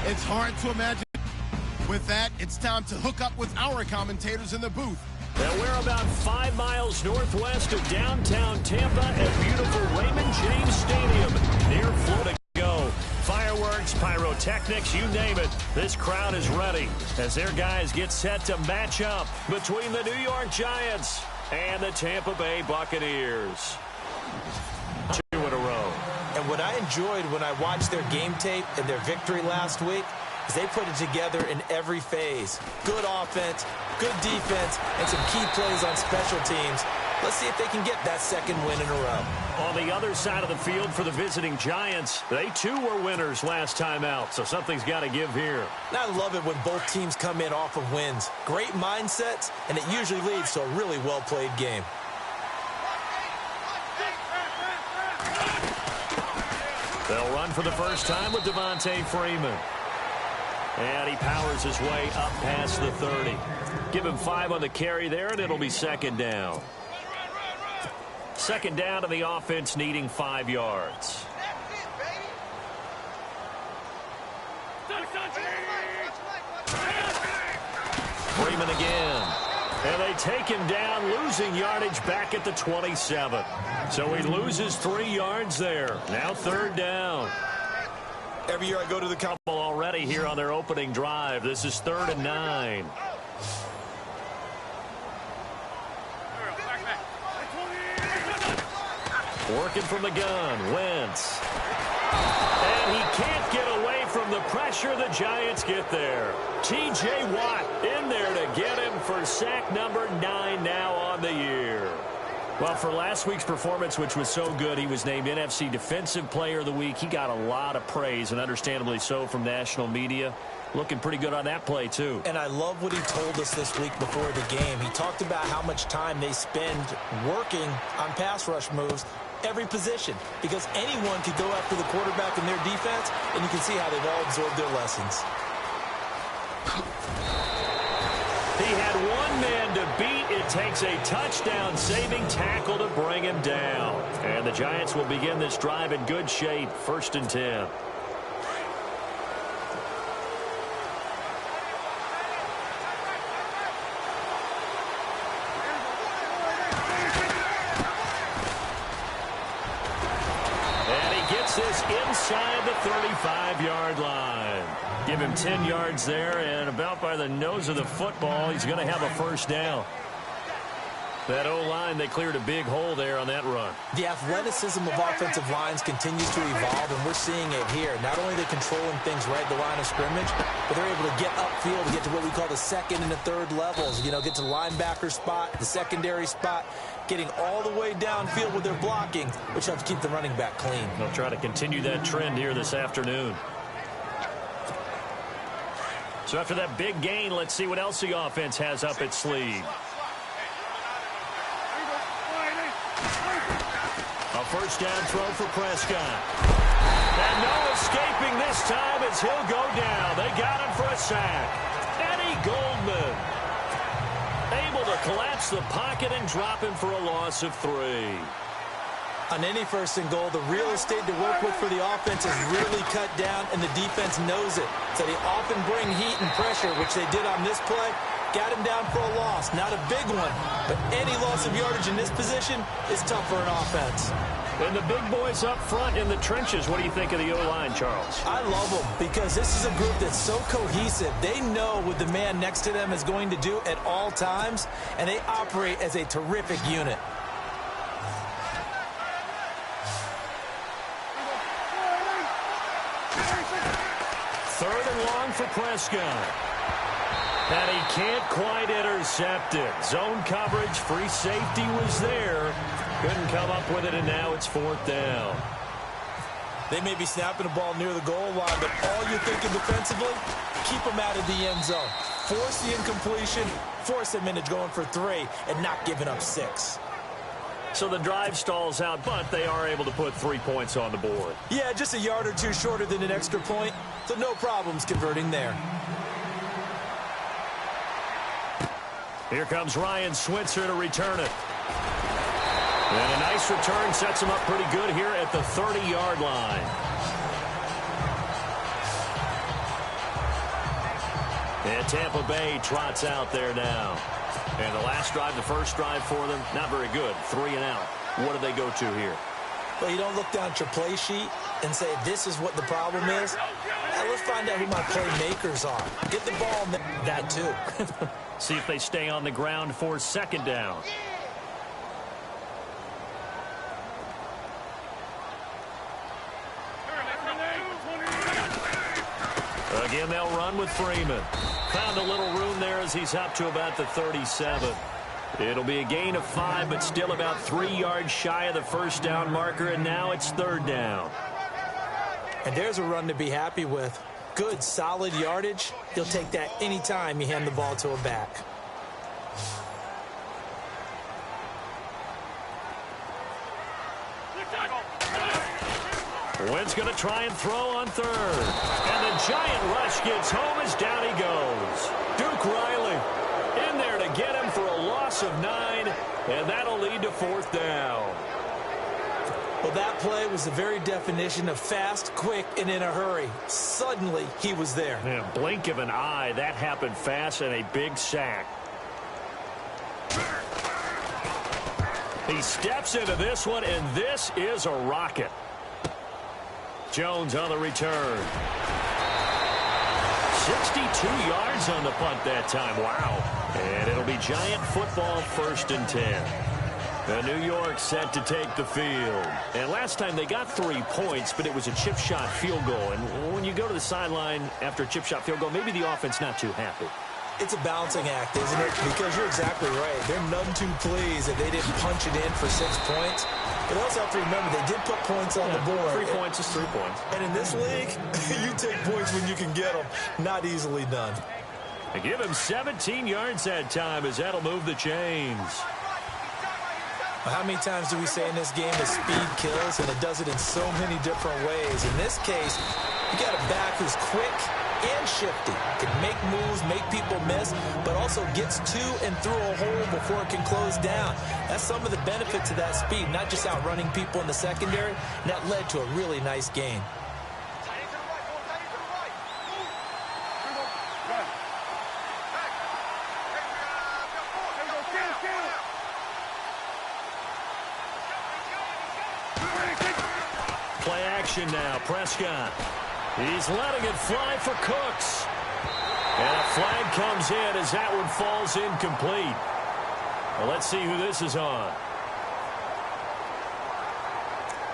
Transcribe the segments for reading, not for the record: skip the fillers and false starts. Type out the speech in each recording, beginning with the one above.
It's hard to imagine. With that, it's time to hook up with our commentators in the booth. And we're about 5 miles northwest of downtown Tampa at beautiful Raymond James Stadium near Florida. Go. Fireworks, pyrotechnics, you name it. This crowd is ready as their guys get set to match up between the New York Giants and the Tampa Bay Buccaneers. 2 in a row. And what I enjoyed when I watched their game tape and their victory last week is they put it together in every phase. Good offense, good defense, and some key plays on special teams. Let's see if they can get that second win in a row. On the other side of the field for the visiting Giants, they too were winners last time out, so something's got to give here. And I love it when both teams come in off of wins. Great mindsets, and it usually leads to a really well-played game. They'll run for the first time with Devontae Freeman. And he powers his way up past the 30. Give him 5 on the carry there, and it'll be second down. Second down to the offense, needing 5 yards. Freeman again. And they take him down, losing yardage back at the 27. So he loses 3 yards there. Now third down. Every year I go to the count Already here on their opening drive. This is 3rd and 9. Working from the gun, Wentz. And he can't get away from the pressure. The Giants get there. T.J. Watt in there to get him for sack number 9 now on the year. Well, for last week's performance, which was so good, he was named NFC Defensive Player of the Week. He got a lot of praise, and understandably so, from national media. Looking pretty good on that play, too. And I love what he told us this week before the game. He talked about how much time they spend working on pass rush moves, every position, because anyone could go after the quarterback in their defense, and you can see how they've all absorbed their lessons. He had one man to beat. It takes a touchdown-saving tackle to bring him down. And the Giants will begin this drive in good shape, 1st and 10. And he gets this inside the 35-yard line. Give him 10 yards there, and about by the nose of the football, he's going to have a first down. That O-line, they cleared a big hole there on that run. The athleticism of offensive lines continues to evolve, and we're seeing it here. Not only are they controlling things right at the line of scrimmage, but they're able to get upfield to get to what we call the 2nd and the 3rd levels. You know, get to the linebacker spot, the secondary spot, getting all the way downfield with their blocking, which helps keep the running back clean. They'll try to continue that trend here this afternoon. So after that big gain, let's see what else the offense has up its sleeve. A first down throw for Prescott. And no escaping this time as he'll go down. They got him for a sack. Eddie Goldman able to collapse the pocket and drop him for a loss of 3. On any 1st and goal, the real estate to work with for the offense is really cut down, and the defense knows it. So they often bring heat and pressure, which they did on this play. Got him down for a loss. Not a big one, but any loss of yardage in this position is tough for an offense. And the big boys up front in the trenches, what do you think of the O-line, Charles? I love them because this is a group that's so cohesive. They know what the man next to them is going to do at all times, and they operate as a terrific unit. Third and long for Prescott. And he can't quite intercept it. Zone coverage, free safety was there. Couldn't come up with it, and now it's 4th down. They may be snapping the ball near the goal line, but all you're thinking defensively, keep them out of the end zone. Force the incompletion, force them into going for 3, and not giving up 6. So the drive stalls out, but they are able to put 3 points on the board. Yeah, just a yard or 2 shorter than an extra point, so no problems converting there. Here comes Ryan Switzer to return it. And a nice return sets him up pretty good here at the 30-yard line. And Tampa Bay trots out there now. And the last drive, the first drive for them, not very good. 3 and out. What do they go to here? Well, you don't look down at your play sheet and say, this is what the problem is. Now, let's find out who my playmakers are. Get the ball, that too. See if they stay on the ground for second down. Again, they'll run with Freeman. Found a little room there as he's up to about the 37. It'll be a gain of 5, but still about 3 yards shy of the first down marker, and now it's third down. And there's a run to be happy with. Good, solid yardage. You'll take that anytime you hand the ball to a back. Wynn's going to try and throw on third. And the giant rush gets home as down he goes. Duke Riley in there to get him for a loss of 9, and that'll lead to fourth down. Well, that play was the very definition of fast, quick, and in a hurry. Suddenly, he was there. Yeah, blink of an eye, that happened fast, and a big sack. He steps into this one, and this is a rocket. Jones on the return. 62 yards on the punt that time. Wow. And it'll be Giant football, 1st and 10. New York set to take the field. And last time they got 3 points, but it was a chip shot field goal. And when you go to the sideline after a chip shot field goal, maybe the offense not too happy. It's a balancing act, isn't it? Because you're exactly right. They're none too pleased that they didn't punch it in for 6 points. But also have to remember, they did put points on the board. 3 points is 3 points. And in this league, you take points when you can get them. Not easily done. They give him 17 yards that time as that'll move the chains. How many times do we say in this game that speed kills, and it does it in so many different ways? In this case, you got a back who's quick and shifty, can make moves, make people miss, but also gets to and through a hole before it can close down. That's some of the benefits of that speed, not just outrunning people in the secondary, and that led to a really nice gain. Play action now, Prescott. He's letting it fly for Cooks. And a flag comes in as that one falls incomplete. Well, let's see who this is on.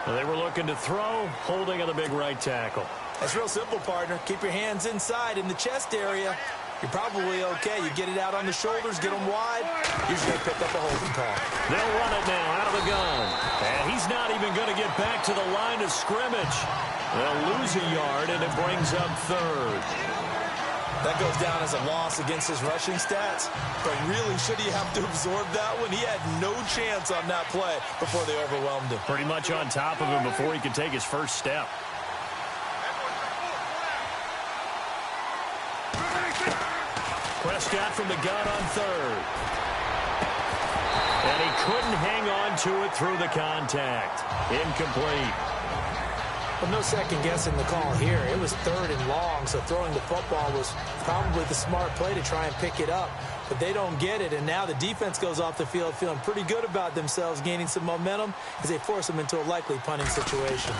Well, they were looking to throw, holding on the big right tackle. That's real simple, partner. Keep your hands inside in the chest area. You're probably okay. You get it out on the shoulders, get them wide. Usually they pick up a holding call. They'll run it now out of the gun. And he's not even going to get back to the line of scrimmage. They'll lose a yard, and it brings up third. That goes down as a loss against his rushing stats. But really, should he have to absorb that one? He had no chance on that play before they overwhelmed him. Pretty much on top of him before he could take his first step. Prescott from the gun on third. And he couldn't hang on to it through the contact. Incomplete. Well, no second guessing the call here. It was 3rd and long, so throwing the football was probably the smart play to try and pick it up. But they don't get it, and now the defense goes off the field feeling pretty good about themselves, gaining some momentum as they force them into a likely punting situation.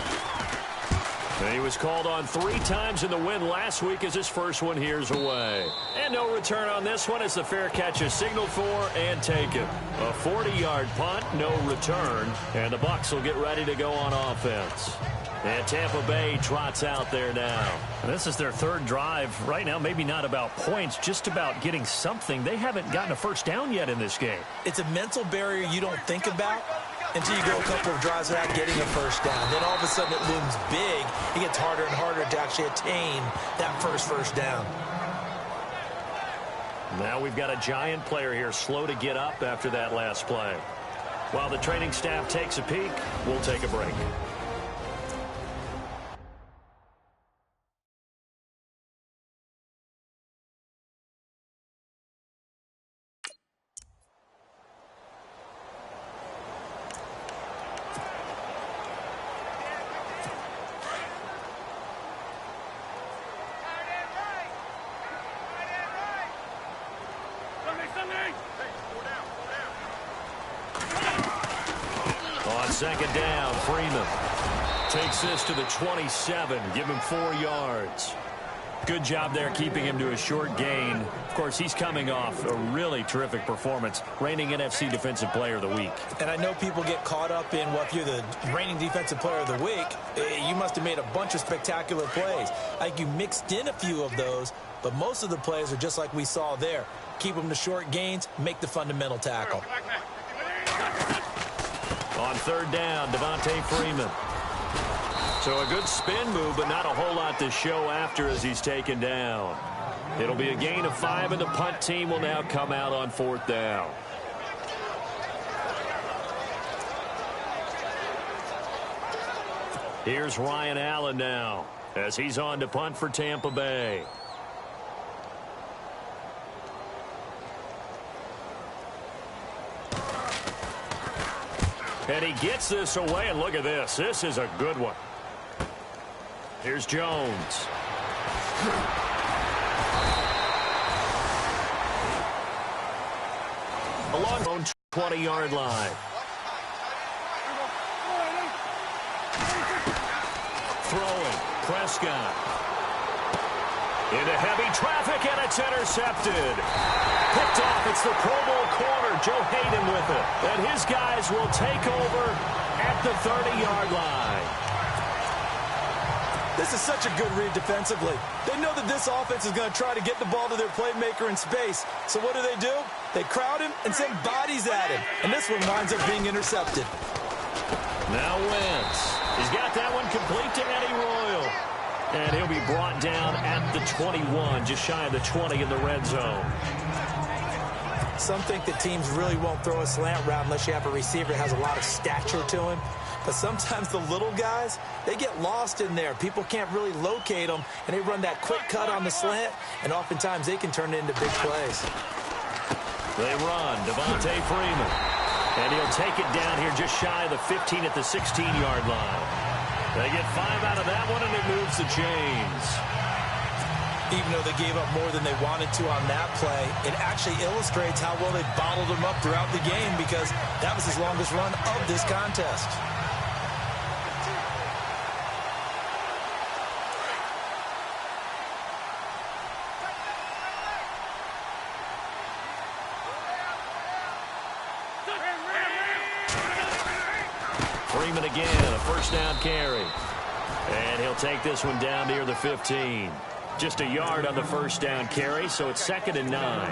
And he was called on 3 times in the win last week as his first one here's away. And no return on this one as the fair catch is signaled for and taken. A 40-yard punt, no return, and the Bucs will get ready to go on offense. And Tampa Bay trots out there now. And this is their 3rd drive. Right now, maybe not about points, just about getting something. They haven't gotten a first down yet in this game. It's a mental barrier you don't think about until you go a couple of drives without getting a first down. Then all of a sudden it looms big. It gets harder and harder to actually attain that first down. Now we've got a Giant player here slow to get up after that last play. While the training staff takes a peek, we'll take a break. second down. Freeman takes this to the 27. Give him 4 yards. Good job there keeping him to a short gain. Of course, he's coming off a really terrific performance, reigning NFC Defensive Player of the Week. And I know people get caught up in, well, if you're the reigning Defensive Player of the Week, you must have made a bunch of spectacular plays. I think you mixed in a few of those, but most of the plays are just like we saw there. Keep them to short gains, make the fundamental tackle. On third down, Devontae Freeman. So a good spin move, but not a whole lot to show after as he's taken down. It'll be a gain of 5, and the punt team will now come out on 4th down. Here's Ryan Allen now as he's on to punt for Tampa Bay. And he gets this away, and look at this. This is a good one. Here's Jones. Along the 20-yard line. Throwing. Prescott. Into heavy traffic, and it's intercepted. Picked off. It's the Pro Bowl corner, Joe Hayden, with it. And his guys will take over at the 30-yard line. This is such a good read defensively. They know that this offense is going to try to get the ball to their playmaker in space. So what do? They crowd him and send bodies at him. And this one winds up being intercepted. Now Wentz. He's got that one complete to Eddie Royal. And he'll be brought down at the 21, just shy of the 20 in the red zone. Some think that teams really won't throw a slant route unless you have a receiver that has a lot of stature to him. But sometimes the little guys, they get lost in there. People can't really locate them, and they run that quick cut on the slant, and oftentimes they can turn it into big plays. They run. Devontae Freeman. And he'll take it down here just shy of the 15 at the 16-yard line. They get 5 out of that one, and it moves the chains. Even though they gave up more than they wanted to on that play, it actually illustrates how well they bottled them up throughout the game because that was his longest run of this contest. Freeman again, a first down carry. And he'll take this one down near the 15. Just a yard on the first down carry, so it's 2nd and 9.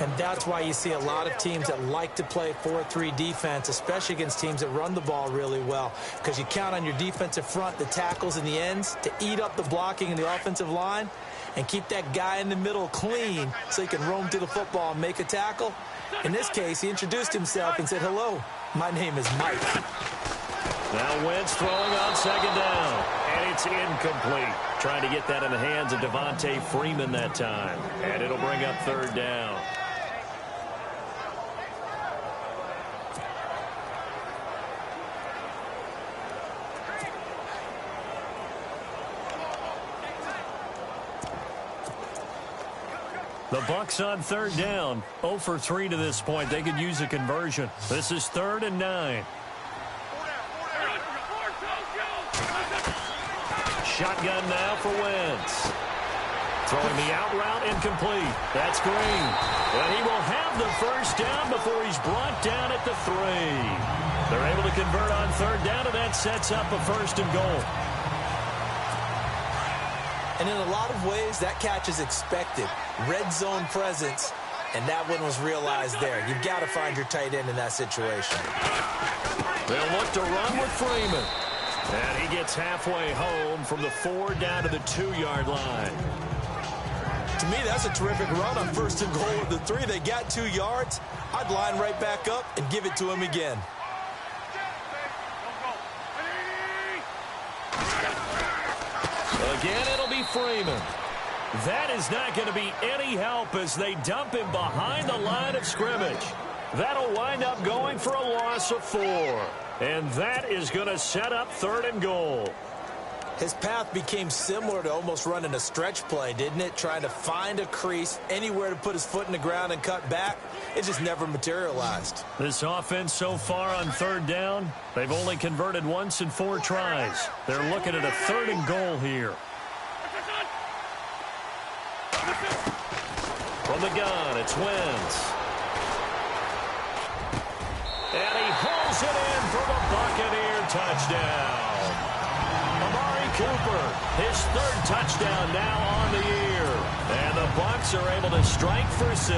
And that's why you see a lot of teams that like to play 4-3 defense, especially against teams that run the ball really well, because you count on your defensive front, the tackles and the ends, to eat up the blocking in the offensive line and keep that guy in the middle clean so he can roam to the football and make a tackle. In this case, he introduced himself and said, "Hello, my name is Mike." Now Wentz throwing on 2nd down, and it's incomplete. Trying to get that in the hands of Devontae Freeman that time, and it'll bring up 3rd down. The Bucs on 3rd down, 0 for 3 to this point. They could use a conversion. This is 3rd and 9. Shotgun now for Wentz. Throwing the out route, incomplete. That's Green. And he will have the first down before he's brought down at the 3. They're able to convert on 3rd down, and that sets up a 1st and goal. And in a lot of ways, that catch is expected. Red zone presence, and that one was realized there. You've got to find your tight end in that situation. They'll look to run with Freeman. And he gets halfway home from the 4 down to the 2-yard line. To me, that's a terrific run on 1st and goal with the 3. They got 2 yards. I'd line right back up and give it to him again. Again, it'll be Freeman. That is not going to be any help as they dump him behind the line of scrimmage. That'll wind up going for a loss of 4. And that is going to set up 3rd and goal. His path became similar to almost running a stretch play, didn't it? Trying to find a crease, anywhere to put his foot in the ground and cut back. It just never materialized. This offense so far on third down, they've only converted once in 4 tries. They're looking at a 3rd and goal here. From the gun, it's Wentz. And he hauls it in for the Buccaneer touchdown. Amari Cooper, his 3rd touchdown now on the year. And the Bucs are able to strike for 6.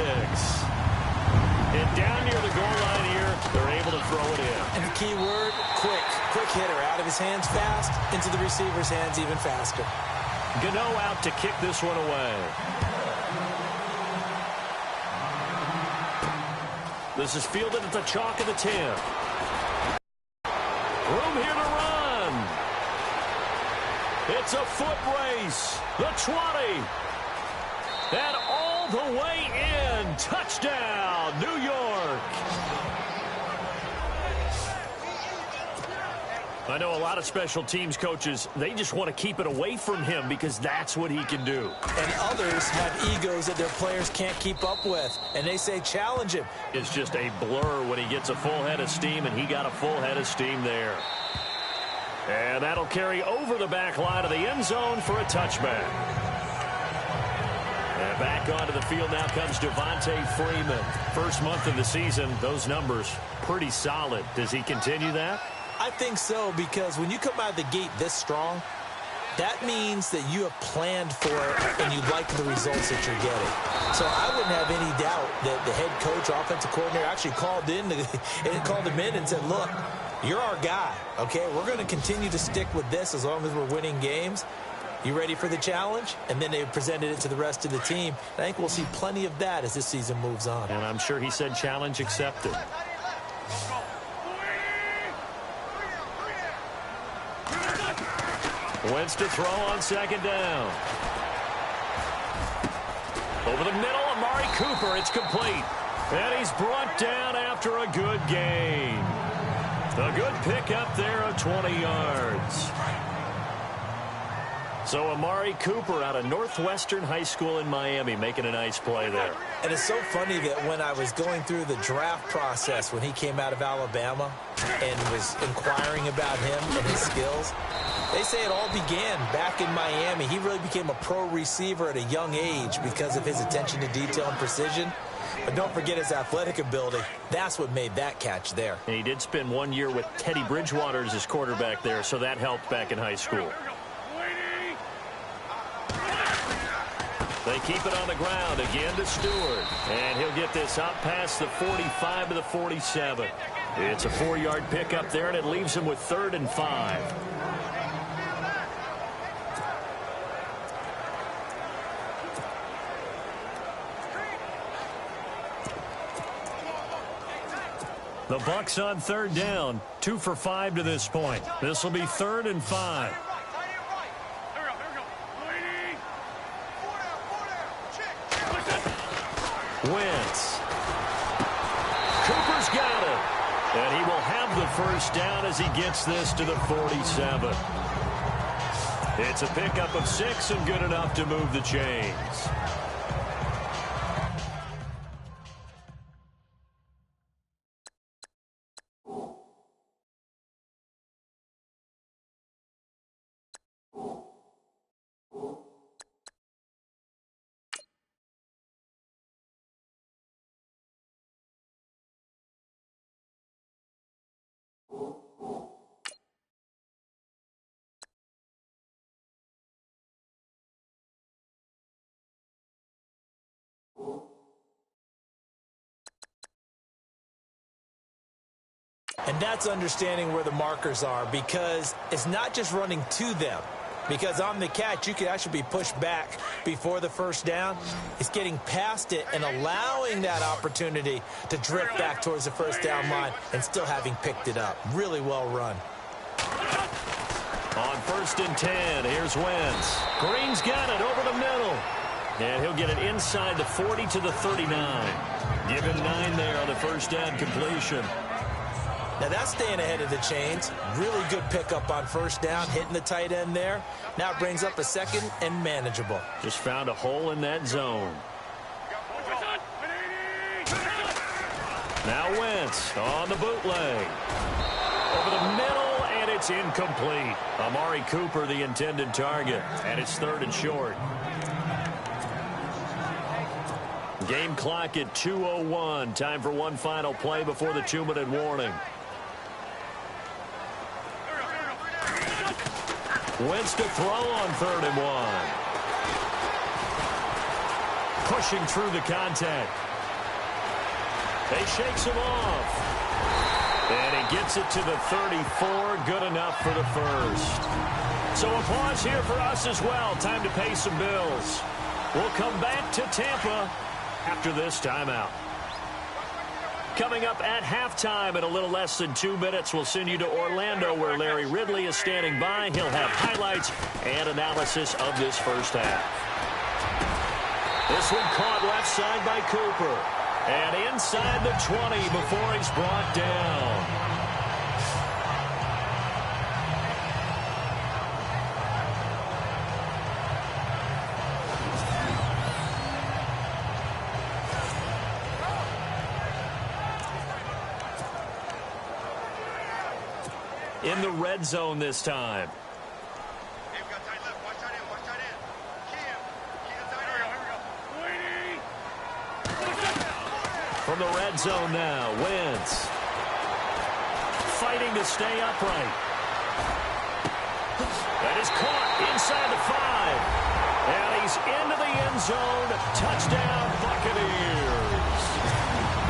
And down near the goal line here, they're able to throw it in. And the key word, quick. Quick hitter, out of his hands fast, into the receiver's hands even faster. Gano out to kick this one away. This is fielded at the chalk of the 10. Room here to run. It's a foot race. The 20. And all the way in. Touchdown, New York. I know a lot of special teams coaches, they just want to keep it away from him because that's what he can do. And others have egos that their players can't keep up with, and they say challenge him. It's just a blur when he gets a full head of steam, and he got a full head of steam there. And that'll carry over the back line of the end zone for a touchback. And back onto the field now comes Devontae Freeman. First month of the season, those numbers pretty solid. Does he continue that? I think so, because when you come out of the gate this strong, that means that you have planned for it and you like the results that you're getting. So I wouldn't have any doubt that the head coach, offensive coordinator, actually called him in and said, look, you're our guy, okay? We're going to continue to stick with this as long as we're winning games. You ready for the challenge? And then they presented it to the rest of the team. I think we'll see plenty of that as this season moves on. And I'm sure he said challenge accepted. Wentz to throw on 2nd down. Over the middle, Amari Cooper. It's complete. And he's brought down after a good gain. A good pickup there of 20 yards. So Amari Cooper out of Northwestern High School in Miami making a nice play there. And it's so funny that when I was going through the draft process when he came out of Alabama and was inquiring about him and his skills, they say it all began back in Miami. He really became a pro receiver at a young age because of his attention to detail and precision. But don't forget his athletic ability. That's what made that catch there. And he did spend 1 year with Teddy Bridgewater as his quarterback there, so that helped back in high school. They keep it on the ground again to Stewart. And he'll get this out past the 45 to the 47. It's a 4-yard pickup there, and it leaves him with 3rd and 5. The Bucs on 3rd down, 2 for 5 to this point. This will be 3rd and 5. Wentz. Cooper's got it. And he will have the 1st down as he gets this to the 47. It's a pickup of 6 and good enough to move the chains. And that's understanding where the markers are, because it's not just running to them. Because on the catch, you could actually be pushed back before the 1st down. It's getting past it and allowing that opportunity to drift back towards the 1st down line and still having picked it up. Really well run. On 1st and 10, here's Wentz. Green's got it over the middle. And he'll get it inside the 40 to the 39. Give him 9 there on the 1st down completion. Now that's staying ahead of the chains. Really good pickup on first down, hitting the tight end there. Now it brings up a second and manageable. Just found a hole in that zone. Now Wentz on the bootleg. Over the middle, and it's incomplete. Amari Cooper, the intended target, and it's 3rd and short. Game clock at 2:01. Time for one final play before the 2-minute warning. Wentz to throw on 3rd and 1. Pushing through the contact. He shakes him off. And he gets it to the 34. Good enough for the first. So a pause here for us as well. Time to pay some bills. We'll come back to Tampa after this timeout. Coming up at halftime in a little less than 2 minutes, we'll send you to Orlando where Larry Ridley is standing by. He'll have highlights and analysis of this first half. This one caught left side by Cooper. And inside the 20 before he's brought down. In the red zone this time. From the red zone now, Wentz. Fighting to stay upright. That is caught inside the 5. And he's into the end zone. Touchdown, Buccaneers.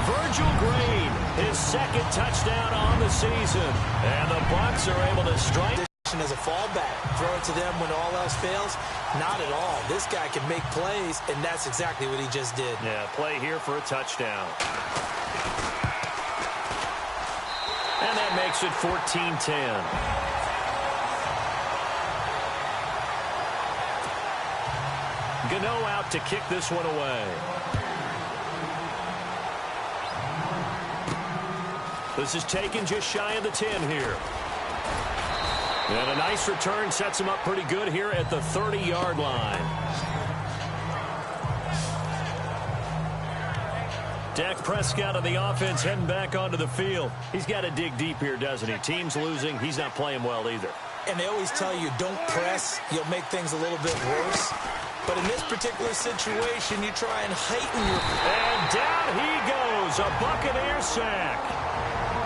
Virgil Green, his 2nd touchdown on the season. And the Bucs are able to strike. As a fallback, throw it to them when all else fails. Not at all. This guy can make plays, and that's exactly what he just did. Yeah, play here for a touchdown. And that makes it 14-10. Gano out to kick this one away. This is taken just shy of the 10 here. And a nice return sets him up pretty good here at the 30-yard line. Dak Prescott of the offense heading back onto the field. He's got to dig deep here, doesn't he? Team's losing. He's not playing well either. And they always tell you, don't press. You'll make things a little bit worse. But in this particular situation, you try and heighten your... And down he goes. A Buccaneer sack.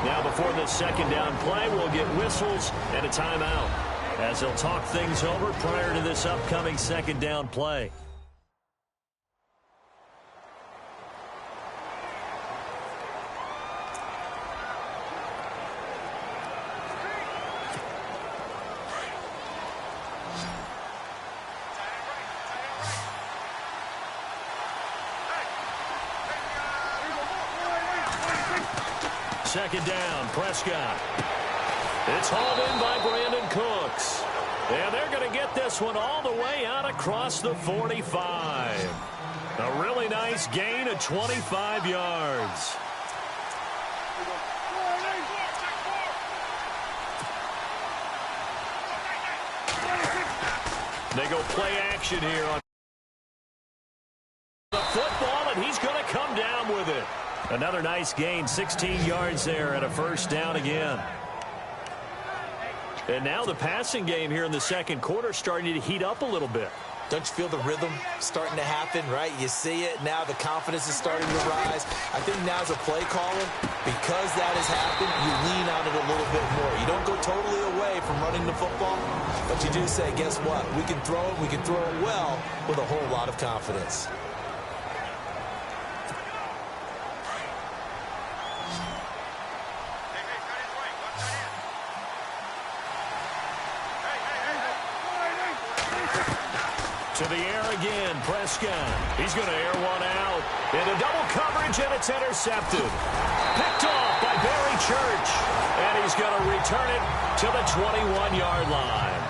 Now before this 2nd down play, we'll get whistles and a timeout as they'll talk things over prior to this upcoming 2nd down play. Second down, Prescott. It's hauled in by Brandon Cooks. And they're going to get this one all the way out across the 45. A really nice gain of 25 yards. They go play action here on the football, and he's going to come down with it. Another nice gain, 16 yards there and a first down again. And now the passing game here in the 2nd quarter starting to heat up a little bit. Don't you feel the rhythm starting to happen, right? You see it now. The confidence is starting to rise. I think now as a play caller, because that has happened, you lean on it a little bit more. You don't go totally away from running the football, but you do say, guess what? We can throw it. We can throw it well with a whole lot of confidence. To the air again, Prescott. He's going to air one out. Into double coverage, and it's intercepted. Picked off by Barry Church. And he's going to return it to the 21-yard line.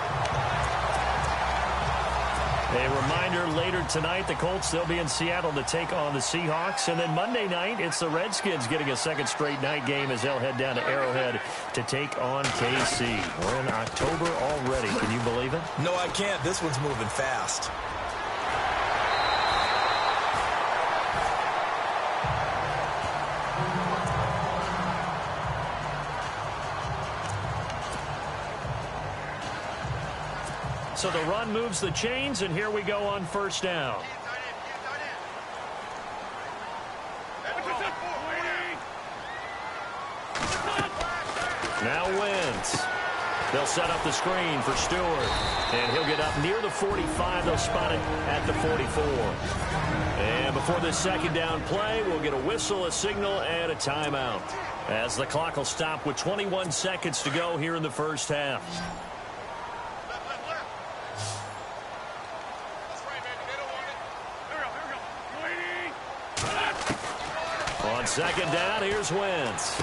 A reminder, later tonight, the Colts, they'll be in Seattle to take on the Seahawks. And then Monday night, it's the Redskins getting a second straight night game as they'll head down to Arrowhead to take on KC. We're in October already. Can you believe it? No, I can't. This one's moving fast. So the run moves the chains, and here we go on first down. Now Wentz. They'll set up the screen for Stewart, and he'll get up near the 45. They'll spot it at the 44. And before this second down play, we'll get a whistle, a signal, and a timeout, as the clock will stop with 21 seconds to go here in the first half. On second down, here's Wentz.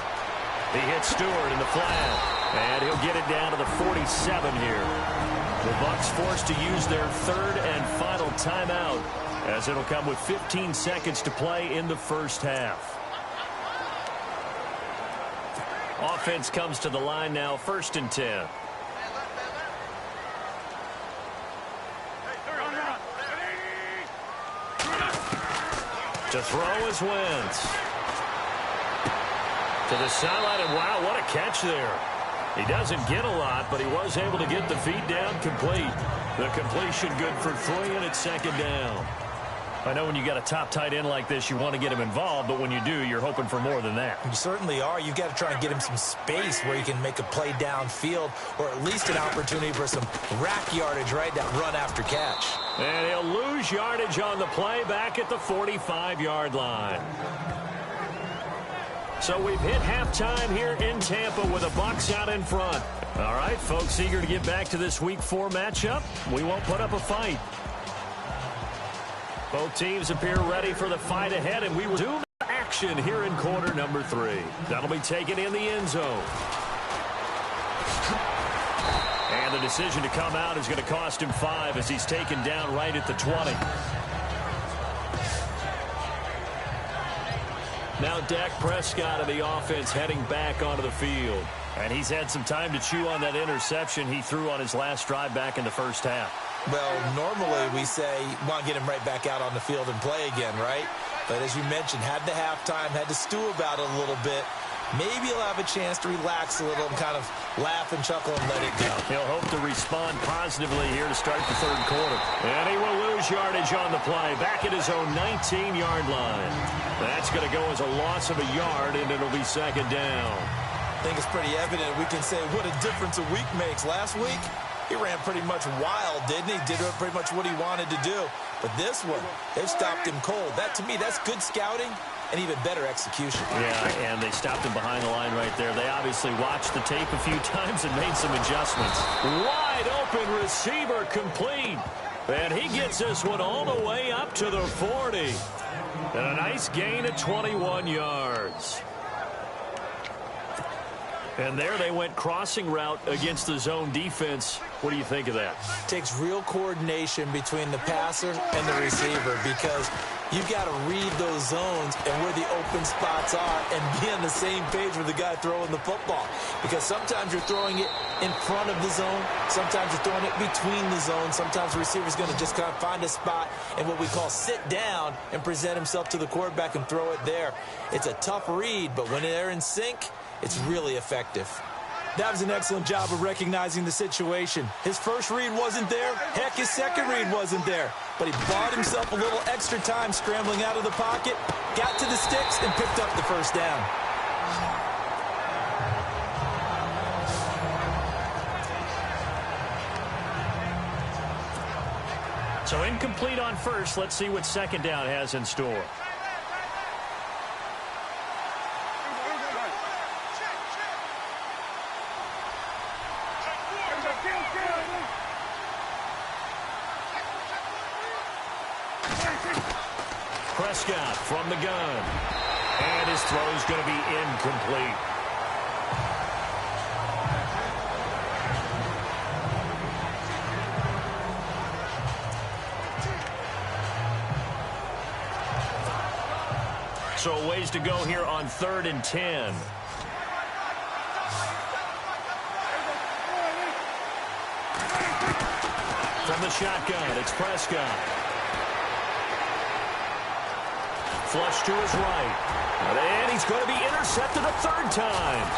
He hits Stewart in the flat, and he'll get it down to the 47 here. The Bucs forced to use their third and final timeout, as it'll come with 15 seconds to play in the first half. Offense comes to the line now, 1st and 10. To throw is Wentz. To the sideline, and wow, what a catch there. He doesn't get a lot, but he was able to get the feet down complete. The completion good for 3, and it's second down. I know when you got a top tight end like this, you want to get him involved, but when you do, you're hoping for more than that. You certainly are. You've got to try and get him some space where he can make a play downfield, or at least an opportunity for some rack yardage, right? That run after catch. And he'll lose yardage on the play back at the 45-yard line. So we've hit halftime here in Tampa with the Bucs out in front. All right, folks, eager to get back to this Week 4 matchup. We won't put up a fight. Both teams appear ready for the fight ahead, and we will do action here in quarter number 3. That'll be taken in the end zone. And the decision to come out is going to cost him 5 as he's taken down right at the 20. Now Dak Prescott of the offense heading back onto the field. And he's had some time to chew on that interception he threw on his last drive back in the first half. Well, normally we say you want to get him right back out on the field and play again, right? But as you mentioned, had the halftime, had to stew about it a little bit. Maybe he'll have a chance to relax a little and kind of laugh and chuckle and let it go. He'll hope to respond positively here to start the third quarter. And he will lose yardage on the play, back at his own 19-yard line. That's going to go as a loss of a yard, and it'll be second down. I think it's pretty evident. We can say what a difference a week makes. Last week, he ran pretty much wild, didn't he? Did pretty much what he wanted to do. But this one, they've stopped him cold. That, to me, that's good scouting and even better execution. Yeah, and they stopped him behind the line right there. They obviously watched the tape a few times and made some adjustments. Wide open receiver complete. And he gets this one all the way up to the 40. And a nice gain of 21 yards. And there they went crossing route against the zone defense. What do you think of that? Takes real coordination between the passer and the receiver, because you've got to read those zones and where the open spots are and be on the same page with the guy throwing the football. Because sometimes you're throwing it in front of the zone. Sometimes you're throwing it between the zones. Sometimes the receiver's going to just kind of find a spot and what we call sit down and present himself to the quarterback and throw it there. It's a tough read, but when they're in sync, it's really effective. That was an excellent job of recognizing the situation. His first read wasn't there. Heck, his second read wasn't there. But he bought himself a little extra time scrambling out of the pocket, got to the sticks, and picked up the first down. So incomplete on first. Let's see what second down has in store. Prescott from the gun. And his throw is going to be incomplete. So a ways to go here on 3rd and 10. From the shotgun, it's Prescott. Flush to his right. And he's going to be intercepted a 3rd time.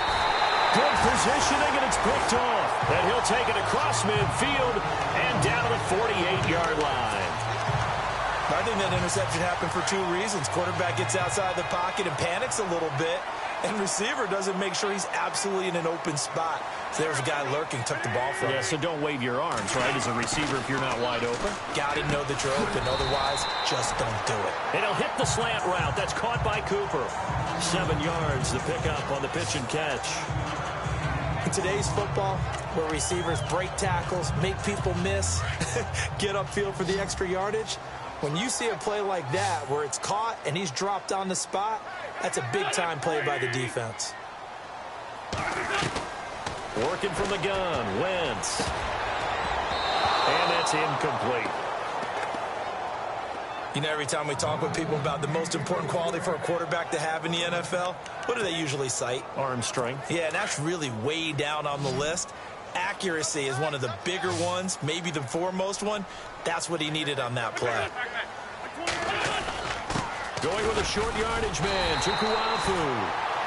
Good positioning, and it's picked off. And he'll take it across midfield and down to the 48-yard line. I think that interception happened for 2 reasons. Quarterback gets outside the pocket and panics a little bit, and receiver doesn't make sure he's absolutely in an open spot. So there's a guy lurking, took the ball from him. Yeah, so don't wave your arms, right, as a receiver if you're not wide open. Got to know that you're open. Otherwise, just don't do it. And he'll hit the slant route. That's caught by Cooper. 7 yards, the pickup on the pitch and catch. In today's football, where receivers break tackles, make people miss, get upfield for the extra yardage, when you see a play like that where it's caught and he's dropped on the spot, that's a big-time play by the defense. Working from the gun, Wentz. And that's incomplete. You know, every time we talk with people about the most important quality for a quarterback to have in the NFL, what do they usually cite? Arm strength. Yeah, and that's really way down on the list. Accuracy is one of the bigger ones, maybe the foremost one. That's what he needed on that play. Going with a short yardage man, Tukuafu.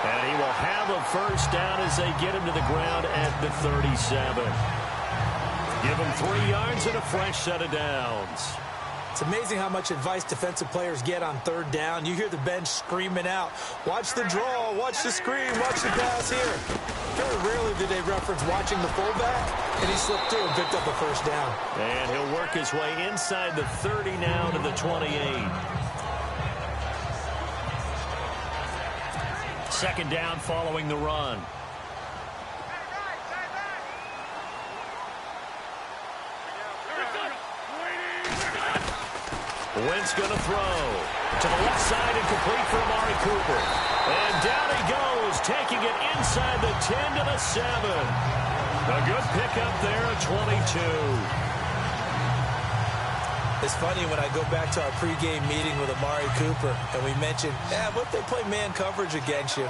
And he will have a 1st down as they get him to the ground at the 37. Give him 3 yards and a fresh set of downs. It's amazing how much advice defensive players get on 3rd down. You hear the bench screaming out, watch the draw, watch the screen, watch the pass here. Very rarely do they reference watching the fullback, and he slipped through and picked up a 1st down. And he'll work his way inside the 30 now to the 28. 2nd down following the run. Wentz going to throw to the left side and complete for Amari Cooper. And down he goes, taking it inside the 10 to the 7. A good pickup there at 22. It's funny when I go back to our pregame meeting with Amari Cooper, and we mentioned, what if they play man coverage against you?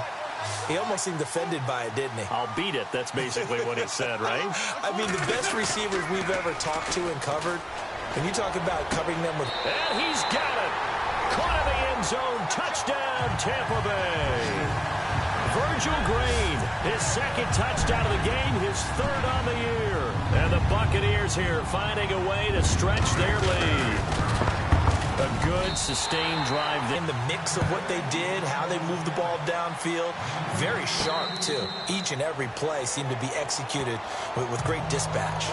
He almost seemed offended by it, didn't he? I'll beat it. That's basically what he said, right? I mean, the best receivers we've ever talked to and covered, when you talk about covering them with... And he's got it. Caught in the end zone. Touchdown, Tampa Bay. Virgil Green, his 2nd touchdown of the game, his 3rd on the year. And the Buccaneers here finding a way to stretch their lead. A good, sustained drive. In the mix of what they did, how they moved the ball downfield, very sharp, too. Each and every play seemed to be executed with great dispatch.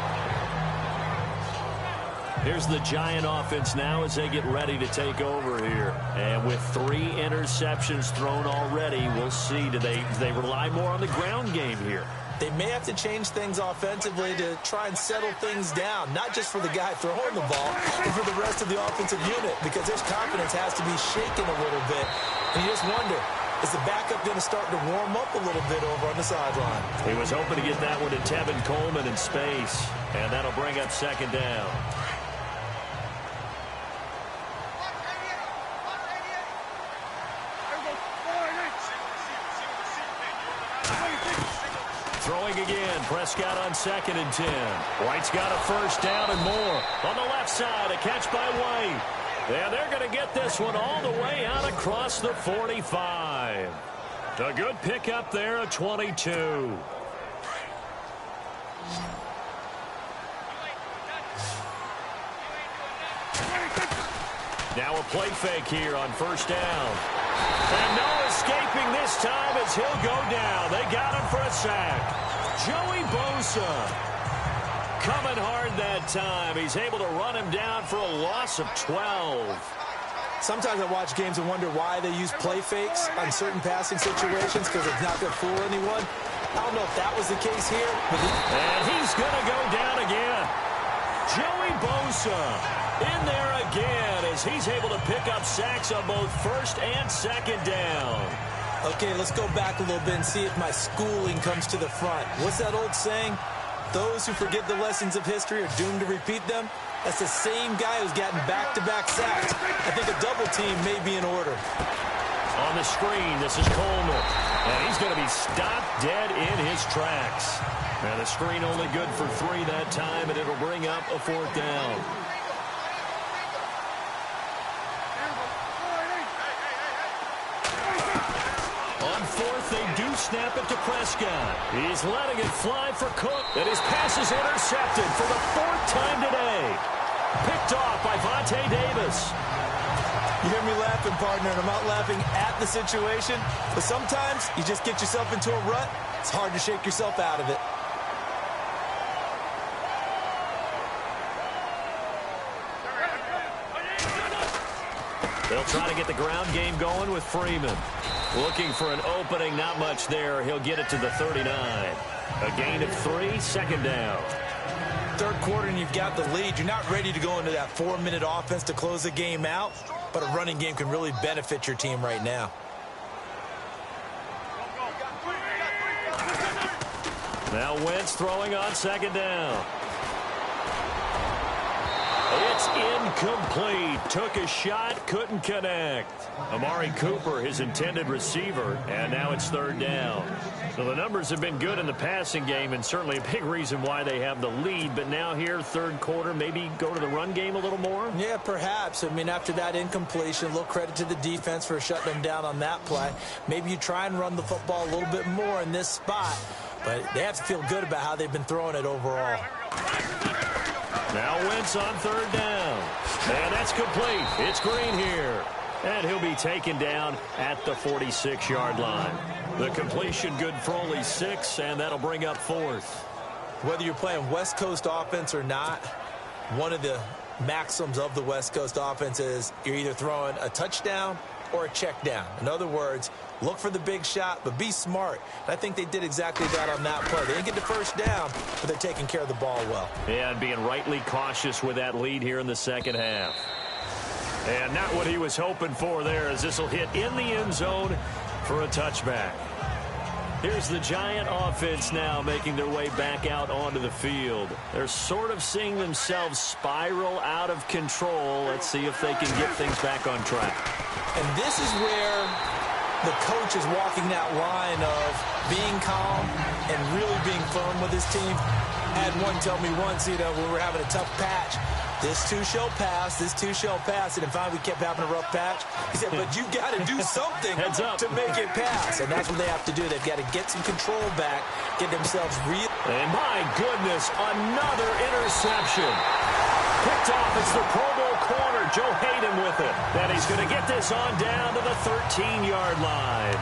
Here's the Giant offense now as they get ready to take over here. And with 3 interceptions thrown already, we'll see. Do they rely more on the ground game here? They may have to change things offensively to try and settle things down, not just for the guy throwing the ball, but for the rest of the offensive unit, because his confidence has to be shaken a little bit. And you just wonder, is the backup going to start to warm up a little bit over on the sideline? He was hoping to get that one to Tevin Coleman in space, and that'll bring up 2nd down. Throwing again, Prescott on 2nd and 10. White's got a 1st down and more. On the left side, a catch by White. And they're going to get this one all the way out across the 45. A good pickup there at 22. Now a play fake here on 1st down. And no escaping this time as he'll go down. They got him for a sack. Joey Bosa coming hard that time. He's able to run him down for a loss of 12. Sometimes I watch games and wonder why they use play fakes on certain passing situations, because it's not going to fool anyone. I don't know if that was the case here. And he's going to go down again. Joey Bosa in there again as he's able to pick up sacks on both 1st and 2nd down. Okay, let's go back a little bit and see if my schooling comes to the front. What's that old saying? Those who forget the lessons of history are doomed to repeat them. That's the same guy who's gotten back-to-back sacks. I think a double team may be in order. On the screen, this is Coleman. And he's going to be stopped dead in his tracks. And the screen only good for 3 that time, and it'll bring up a 4th down. On 4th, they do snap it to Prescott. He's letting it fly for Cook. And his pass is intercepted for the 4th time today. Picked off by Vontae Davis. You hear me laughing, partner, and I'm not laughing at the situation. But sometimes you just get yourself into a rut. It's hard to shake yourself out of it. They'll try to get the ground game going with Freeman. Looking for an opening, not much there. He'll get it to the 39. A gain of 3, 2nd down. 3rd quarter and you've got the lead. You're not ready to go into that 4-minute offense to close the game out, but a running game can really benefit your team right now. Now Wentz throwing on 2nd down. It's incomplete. Took a shot, couldn't connect. Amari Cooper, his intended receiver, and now it's 3rd down. So the numbers have been good in the passing game, and certainly a big reason why they have the lead. But now here, 3rd quarter, maybe go to the run game a little more? Yeah, perhaps. I mean, after that incompletion, a little credit to the defense for shutting them down on that play. Maybe you try and run the football a little bit more in this spot, but they have to feel good about how they've been throwing it overall. Now Wentz on 3rd down. And that's complete. It's Green here. And he'll be taken down at the 46-yard line. The completion good for only 6, and that'll bring up 4th. Whether you're playing West Coast offense or not, one of the maxims of the West Coast offense is you're either throwing a touchdown or a check down. In other words, look for the big shot, but be smart. And I think they did exactly that on that play. They didn't get the 1st down, but they're taking care of the ball well. Yeah, and being rightly cautious with that lead here in the 2nd half. And not what he was hoping for there, as this will hit in the end zone for a touchback. Here's the Giant offense now making their way back out onto the field. They're sort of seeing themselves spiral out of control. Let's see if they can get things back on track. And this is where the coach is walking that line of being calm and really being firm with his team. I had one tell me once, when we were having a tough patch, this too shall pass, this too shall pass. And if finally we kept having a rough patch, he said, but you got to do something to make it pass. And that's what they have to do. They've got to get some control back, get themselves real. And my goodness, another interception. Picked off, it's the Pro Bowl corner, Joe Hayden with it. Then he's going to get this on down to the 13-yard line.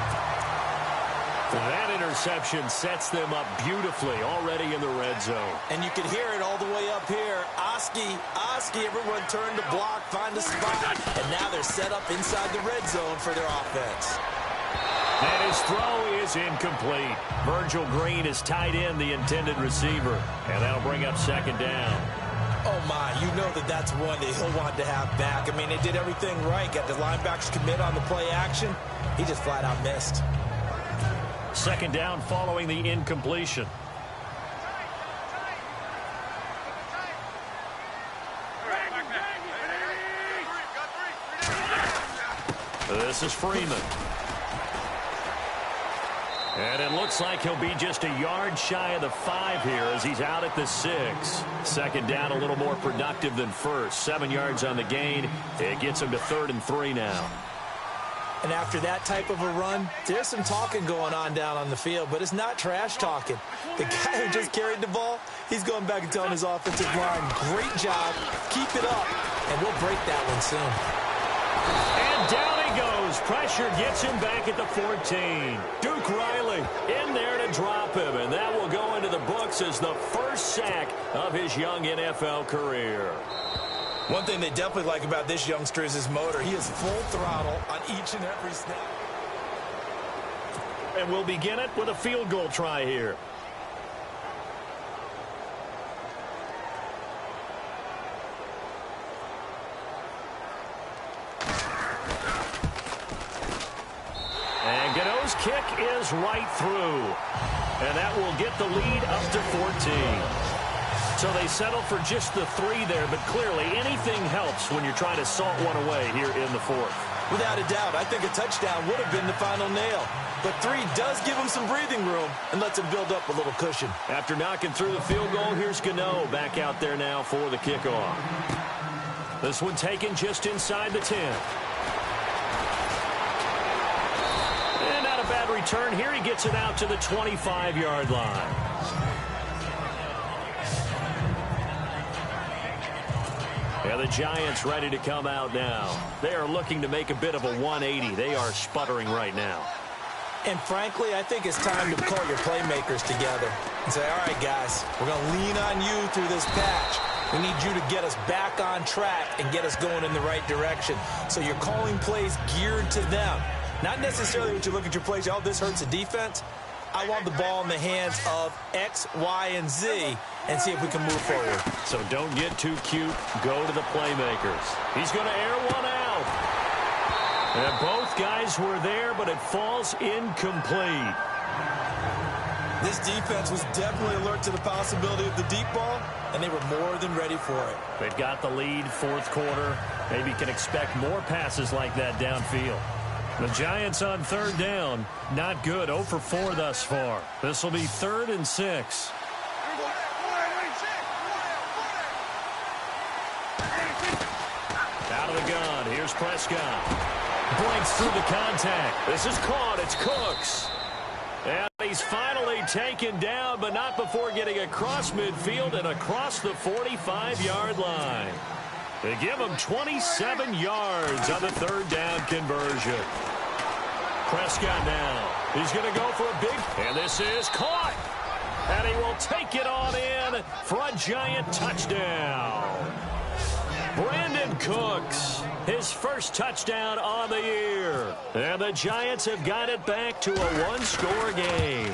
That interception sets them up beautifully already in the red zone. And you can hear it all the way up here. Oski, everyone turned to block, find a spot, and now they're set up inside the red zone for their offense. And his throw is incomplete. Virgil Green is tied in, the intended receiver, and that'll bring up 2nd down. Oh, my, you know that's one that he'll want to have back. I mean, they did everything right. Got the linebackers commit on the play action. He just flat out missed. 2nd down following the incompletion. This is Freeman. And it looks like he'll be just a yard shy of the 5 here as he's out at the 6. 2nd down a little more productive than 1st. 7 yards on the gain. It gets him to 3rd and 3 now. And after that type of a run, there's some talking going on down on the field, but it's not trash talking. The guy who just carried the ball, he's going back and telling his offensive line, great job, keep it up, and we'll break that one soon. And down he goes. Pressure gets him back at the 14. Duke Riley in there to drop him, and that will go into the books as the first sack of his young NFL career. One thing they definitely like about this youngster is his motor. He is full throttle on each and every snap. And we'll begin it with a field goal try here. And Godot's kick is right through. And that will get the lead up to 14. So they settle for just the 3 there, but clearly anything helps when you're trying to salt one away here in the 4th. Without a doubt, I think a touchdown would have been the final nail. But 3 does give him some breathing room and lets him build up a little cushion. After knocking through the field goal, here's Gano back out there now for the kickoff. This one taken just inside the 10. And not a bad return here. He gets it out to the 25-yard line. Yeah, the Giants ready to come out now. They are looking to make a bit of a 180. They are sputtering right now. And frankly, I think it's time to call your playmakers together and say, all right, guys, we're going to lean on you through this patch. We need you to get us back on track and get us going in the right direction. So you're calling plays geared to them. Not necessarily when you look at your plays, oh, this hurts the defense. I want the ball in the hands of X, Y, and Z and see if we can move forward. So don't get too cute. Go to the playmakers. He's going to air one out. And both guys were there, but it falls incomplete. This defense was definitely alert to the possibility of the deep ball, and they were more than ready for it. They've got the lead, fourth quarter. Maybe can expect more passes like that downfield. The Giants on third down. Not good. 0 for 4 thus far. This will be 3rd and 6. Out of the gun. Here's Prescott. Breaks through the contact. This is caught. It's Cooks. And he's finally taken down, but not before getting across midfield and across the 45-yard line. They give him 27 yards on the third down conversion. Prescott now. He's going to go for a big, and this is caught. And he will take it on in for a Giant touchdown. Brandon Cooks, his first touchdown on the year. And the Giants have got it back to a one-score game.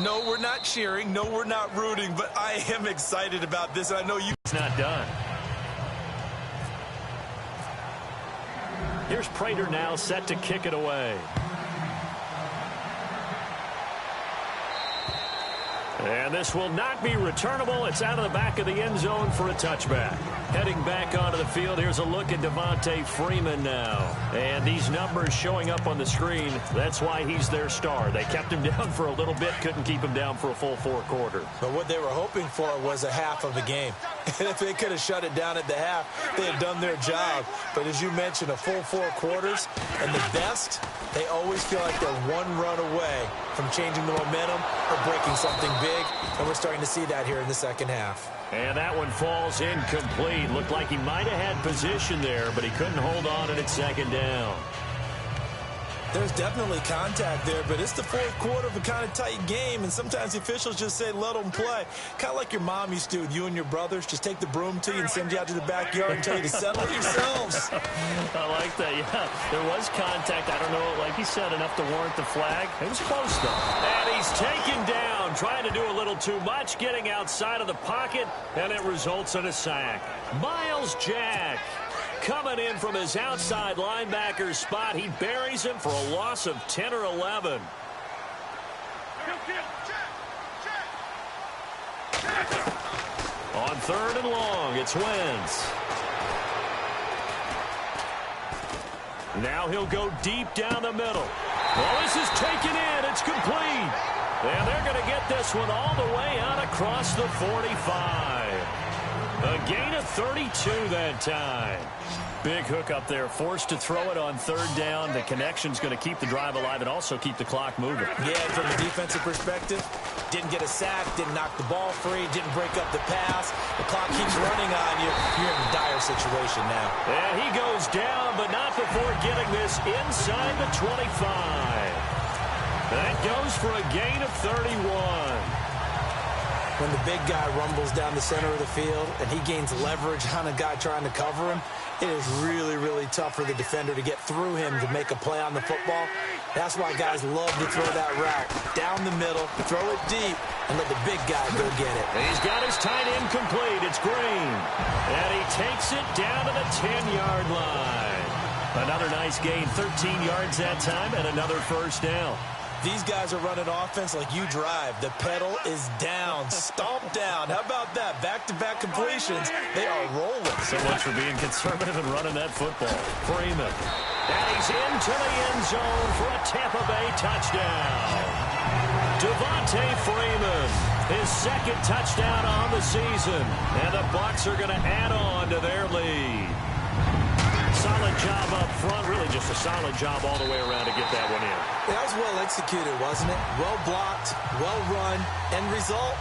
No, we're not cheering. No, we're not rooting. But I am excited about this. I know you. It's not done. Here's Prater now set to kick it away. And this will not be returnable. It's out of the back of the end zone for a touchback. Heading back onto the field, here's a look at Devontae Freeman now. And these numbers showing up on the screen, that's why he's their star. They kept him down for a little bit, couldn't keep him down for a full 4 quarters. But what they were hoping for was a half of the game. And if they could have shut it down at the half, they had done their job. But as you mentioned, a full 4 quarters, and the best, they always feel like they're one run away from changing the momentum or breaking something big, and we're starting to see that here in the second half. And that one falls incomplete. Looked like he might have had position there, but he couldn't hold on at second down. There's definitely contact there, but it's the 4th quarter of a kind of tight game, and sometimes the officials just say, let them play. Kind of like your mom used to with you and your brothers. Just take the broom to you and send you out to the backyard and tell you to settle it yourselves. I like that, yeah. There was contact. I don't know, like he said, enough to warrant the flag. It was close, though. And he's taken down, trying to do a little too much, getting outside of the pocket, and it results in a sack. Miles Jack coming in from his outside linebacker spot. He buries him for a loss of 10 or 11. On 3rd and long, it's Wentz. Now he'll go deep down the middle. Well, this is taken in. It's complete. And they're going to get this one all the way out across the 45. A gain of 32 that time. Big hook up there, forced to throw it on 3rd down. The connection's going to keep the drive alive and also keep the clock moving. Yeah, from a defensive perspective, didn't get a sack, didn't knock the ball free, didn't break up the pass. The clock keeps running on you. You're in a dire situation now. And he goes down, but not before getting this inside the 25. That goes for a gain of 31. When the big guy rumbles down the center of the field and he gains leverage on a guy trying to cover him, it is really, really tough for the defender to get through him to make a play on the football. That's why guys love to throw that route down the middle, throw it deep, and let the big guy go get it. He's got his tight end complete. It's Green. And he takes it down to the 10-yard line. Another nice gain, 13 yards that time, and another first down. These guys are running offense like you drive. The pedal is down, stomped down. How about that? Back-to-back completions. They are rolling. So much for being conservative and running that football. Freeman. And he's into the end zone for a Tampa Bay touchdown. Devontae Freeman, his second touchdown on the season. And the Bucs are going to add on to their lead. Solid job up front. Really just a solid job all the way around to get that one in. That was well executed, wasn't it? Well blocked, well run. End result,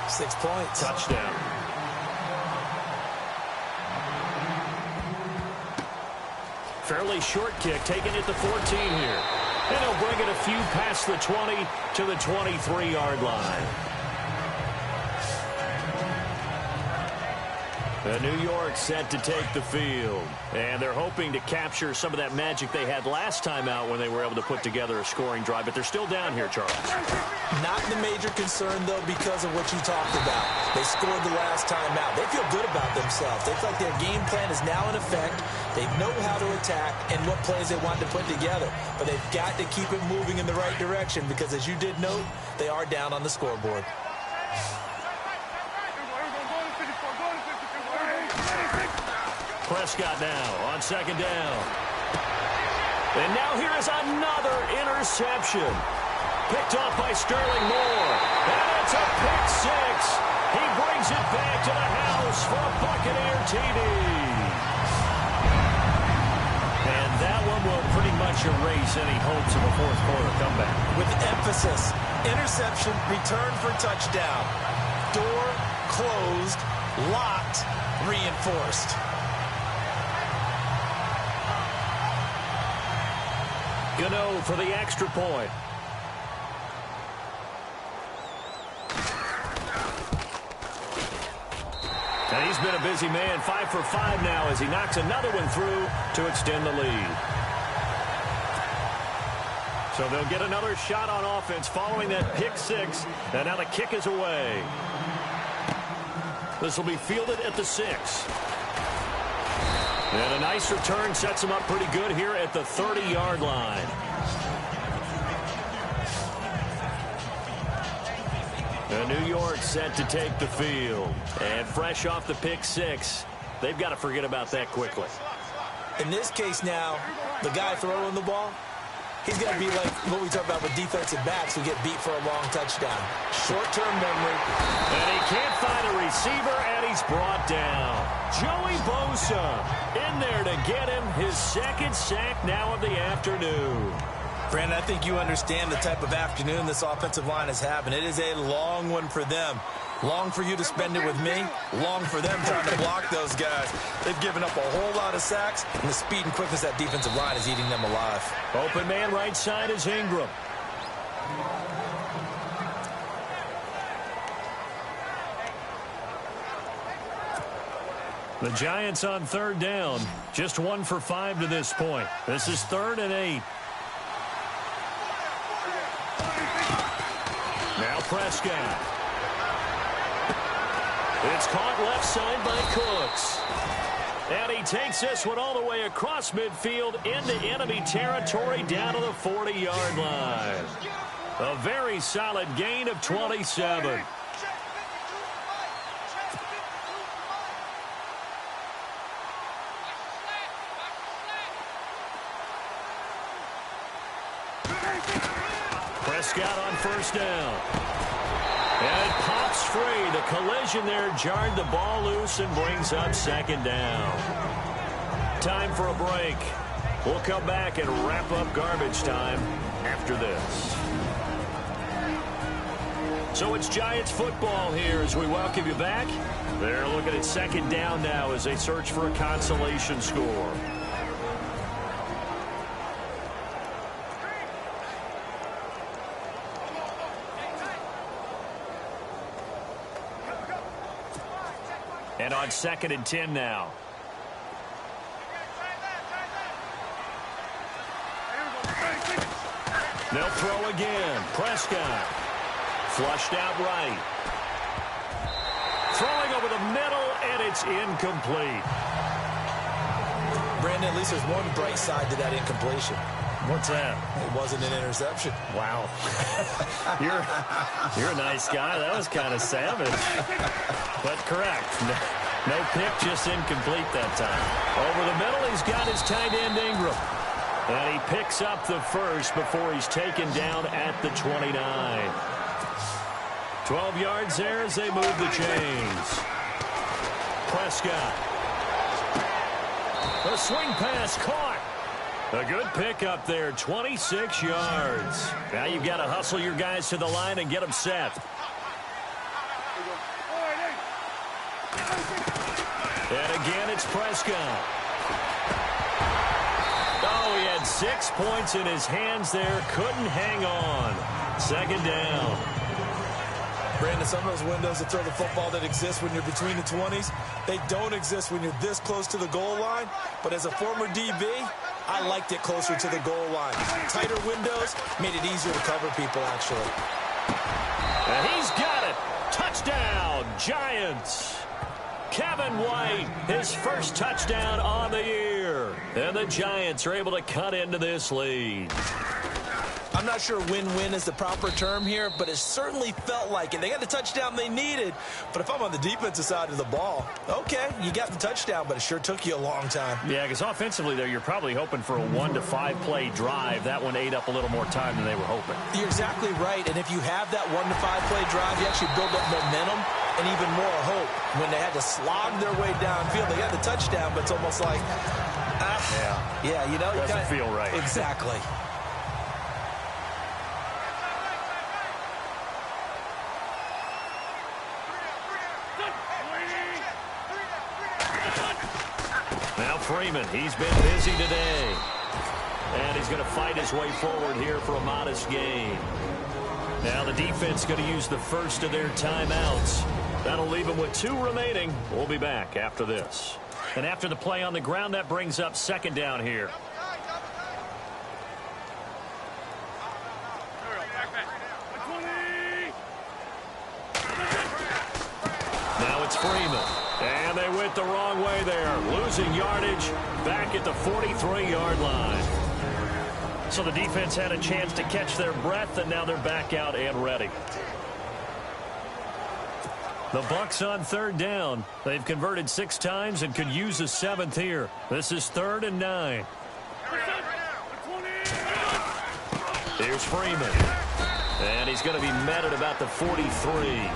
6 points. Touchdown. Fairly short kick, taking it to 14 here. And he'll bring it a few past the 20 to the 23-yard line. New York set to take the field. And they're hoping to capture some of that magic they had last time out when they were able to put together a scoring drive. But they're still down here, Charles. Not the major concern, though, because of what you talked about. They scored the last time out. They feel good about themselves. They feel like their game plan is now in effect. They know how to attack and what plays they want to put together. But they've got to keep it moving in the right direction because, as you did note, they are down on the scoreboard. Prescott now on second down. And now here is another interception. Picked off by Sterling Moore. And it's a pick six. He brings it back to the house for a Buccaneer TD. And that one will pretty much erase any hopes of a fourth quarter comeback. With emphasis, interception, return for touchdown. Door closed, locked, reinforced. Gano for the extra point. And he's been a busy man, 5 for 5 now as he knocks another one through to extend the lead. So they'll get another shot on offense following that pick six. And now the kick is away. This will be fielded at the 6. And a nice return sets him up pretty good here at the 30-yard line. New York set to take the field. And fresh off the pick six, they've got to forget about that quickly. In this case now, the guy throwing the ball, he's going to be like what we talk about with defensive backs who get beat for a long touchdown. Short-term memory. And he can't find a receiver, and he's brought down. Joey Bosa in there to get him his second sack now of the afternoon. Brandon, I think you understand the type of afternoon this offensive line is having. It is a long one for them. Long for you to spend it with me. Long for them trying to block those guys. They've given up a whole lot of sacks, and the speed and quickness of that defensive line is eating them alive. Open man right side is Ingram. The Giants on third down. Just 1 for 5 to this point. This is 3rd and 8. Now Prescott. It's caught left side by Cooks. And he takes this one all the way across midfield into enemy territory down to the 40-yard line. A very solid gain of 27. Prescott on first down. And it pops free. The collision there jarred the ball loose and brings up second down. Time for a break. We'll come back and wrap up garbage time after this. So it's Giants football here as we welcome you back. They're looking at second down now as they search for a consolation score. And on 2nd and 10 now. They'll throw again. Prescott. Flushed out right. Throwing over the middle, and it's incomplete. Brandon, at least there's one bright side to that incompletion. What's that? It wasn't an interception. Wow. You're a nice guy. That was kind of savage. But correct. No pick, just incomplete that time. Over the middle, he's got his tight end Ingram. And he picks up the first before he's taken down at the 29. 12 yards there as they move the chains. Prescott. The swing pass caught. A good pickup there, 26 yards. Now you've got to hustle your guys to the line and get them set. And again, it's Prescott. Oh, he had 6 points in his hands there. Couldn't hang on. Second down. Brandon, some of those windows to throw the football that exist when you're between the 20s, they don't exist when you're this close to the goal line. But as a former DB, I liked it closer to the goal line. Tighter windows made it easier to cover people, actually. And he's got it. Touchdown, Giants. Kevin White, his first touchdown on the year. And the Giants are able to cut into this lead. I'm not sure win-win is the proper term here, but it certainly felt like it. They got the touchdown they needed, but if I'm on the defensive side of the ball, okay, you got the touchdown, but it sure took you a long time. Yeah, because offensively, there, you're probably hoping for a 1 to 5 play drive. That one ate up a little more time than they were hoping. You're exactly right, and if you have that 1 to 5 play drive, you actually build up momentum and even more hope. When they had to slog their way downfield, they got the touchdown, but it's almost like, yeah, you know, doesn't feel right. Exactly. Now Freeman, he's been busy today. And he's going to fight his way forward here for a modest gain. Now the defense going to use the first of their timeouts. That'll leave them with 2 remaining. We'll be back after this. And after the play on the ground, that brings up second down here. Now it's Freeman. And they went the wrong way there. Losing yardage back at the 43-yard line. So the defense had a chance to catch their breath, and now they're back out and ready. The Bucs on third down. They've converted 6 times and could use a 7th here. This is 3rd and 9. Here's Freeman. And he's going to be met at about the 43.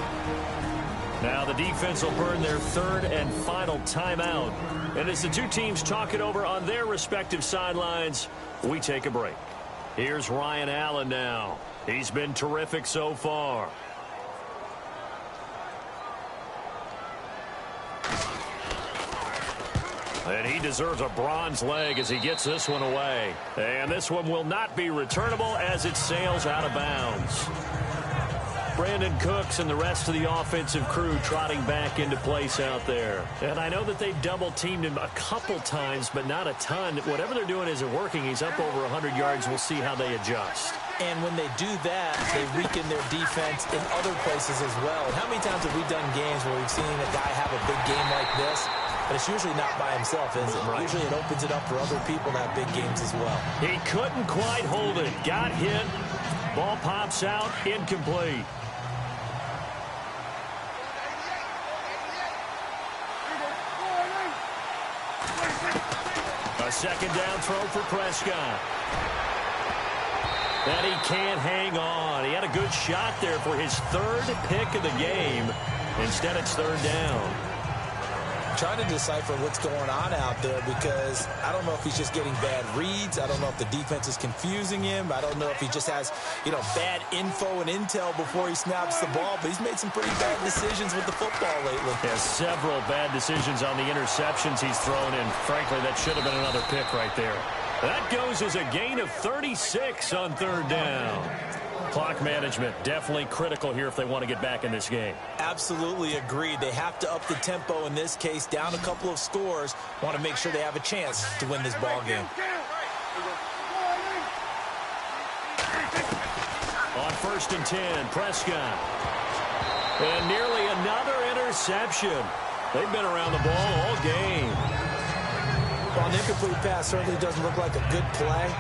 Now the defense will burn their 3rd and final timeout. And as the 2 teams talk it over on their respective sidelines, we take a break. Here's Ryan Allen now. He's been terrific so far. And he deserves a bronze leg as he gets this one away. And this one will not be returnable as it sails out of bounds. Brandon Cooks and the rest of the offensive crew trotting back into place out there. And I know that they double-teamed him a couple times, but not a ton. Whatever they're doing isn't working. He's up over 100 yards. We'll see how they adjust. And when they do that, they weaken their defense in other places as well. And how many times have we done games where we've seen a guy have a big game like this? But it's usually not by himself, is it? Right. Usually it opens it up for other people to have big games as well. He couldn't quite hold it. Got hit. Ball pops out. Incomplete. A second down throw for Prescott. And he can't hang on. He had a good shot there for his 3rd pick of the game. Instead, it's 3rd down. I'm trying to decipher what's going on out there because I don't know if he's just getting bad reads. I don't know if the defense is confusing him. I don't know if he just has, bad info and intel before he snaps the ball. But he's made some pretty bad decisions with the football lately. Yeah, several bad decisions on the interceptions he's thrown in. Frankly, that should have been another pick right there. That goes as a gain of 36 on 3rd down. Clock management definitely critical here if they want to get back in this game. Absolutely agreed. They have to up the tempo in this case, down a couple of scores. Want to make sure they have a chance to win this ball game. On 1st and 10, Prescott. And nearly another interception. They've been around the ball all game. Well, an incomplete pass certainly doesn't look like a good play.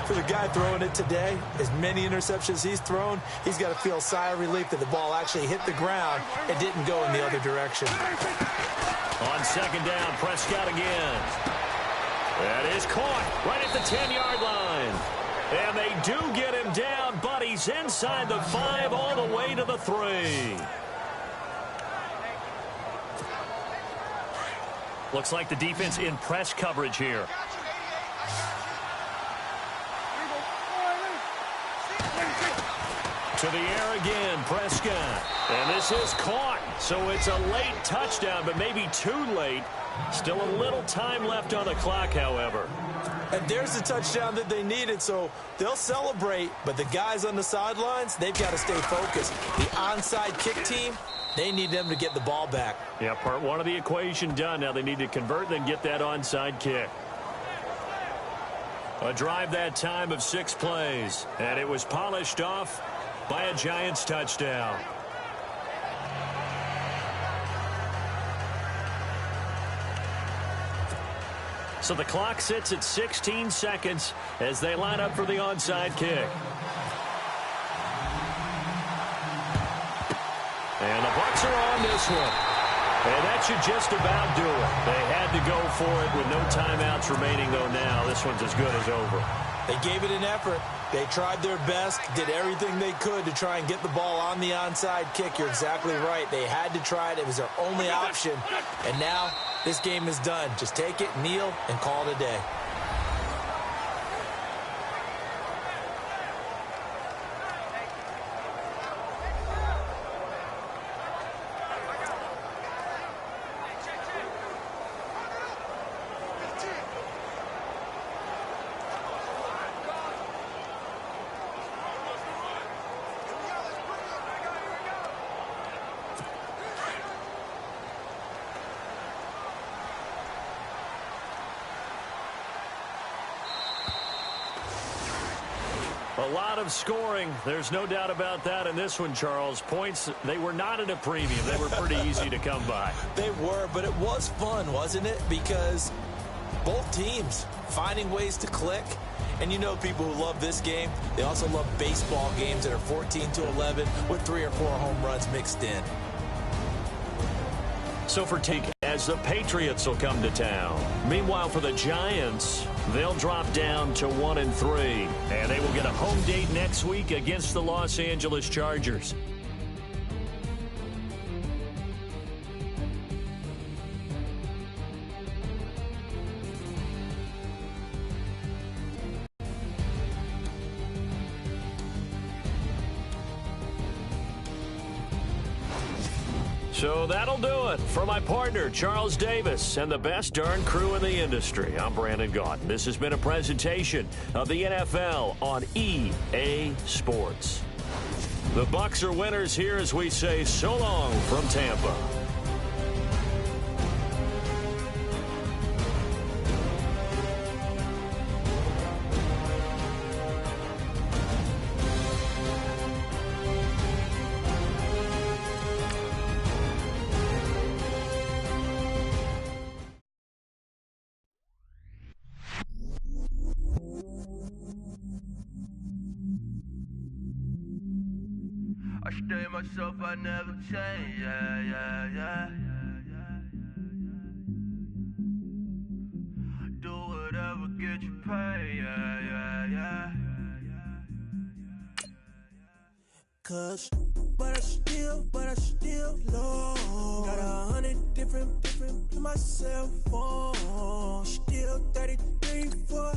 For the guy throwing it today, as many interceptions he's thrown, he's got to feel a sigh of relief that the ball actually hit the ground and didn't go in the other direction. On second down, Prescott again. That is caught right at the 10-yard line. And they do get him down, but he's inside the 5 all the way to the 3. Looks like the defense in press coverage here. To the air again, Prescott. And this is caught. So it's a late touchdown, but maybe too late. Still a little time left on the clock, however. And there's the touchdown that they needed, so they'll celebrate. But the guys on the sidelines, they've got to stay focused. The onside kick team, they need them to get the ball back. Yeah, part one of the equation done. Now they need to convert and then get that onside kick. A drive that time of 6 plays. And it was polished off by a Giants touchdown. So the clock sits at 16 seconds as they line up for the onside kick. And the Bucs are on this one. And that should just about do it. They had to go for it with no timeouts remaining, though now this one's as good as over. They gave it an effort. They tried their best, did everything they could to try and get the ball on the onside kick. You're exactly right. They had to try it. It was their only option. And now this game is done. Just take it, kneel, and call it a day. A lot of scoring. There's no doubt about that in this one, Charles. Points, they were not at a premium. They were pretty easy to come by. They were, but it was fun, wasn't it? Because both teams finding ways to click. And you know people who love this game, they also love baseball games that are 14-11 with 3 or 4 home runs mixed in. So for TK, as the Patriots will come to town. Meanwhile, for the Giants, they'll drop down to 1-3. And they will get a home date next week against the Los Angeles Chargers. So that'll do it for my partner, Charles Davis, and the best darn crew in the industry. I'm Brandon Gaudin. This has been a presentation of the NFL on EA Sports. The Bucs are winners here as we say so long from Tampa. I stay myself, I never change, yeah. Do whatever, get you paid, yeah. Cause, but I still low. Got 100 different in my cell phone. Still 33 for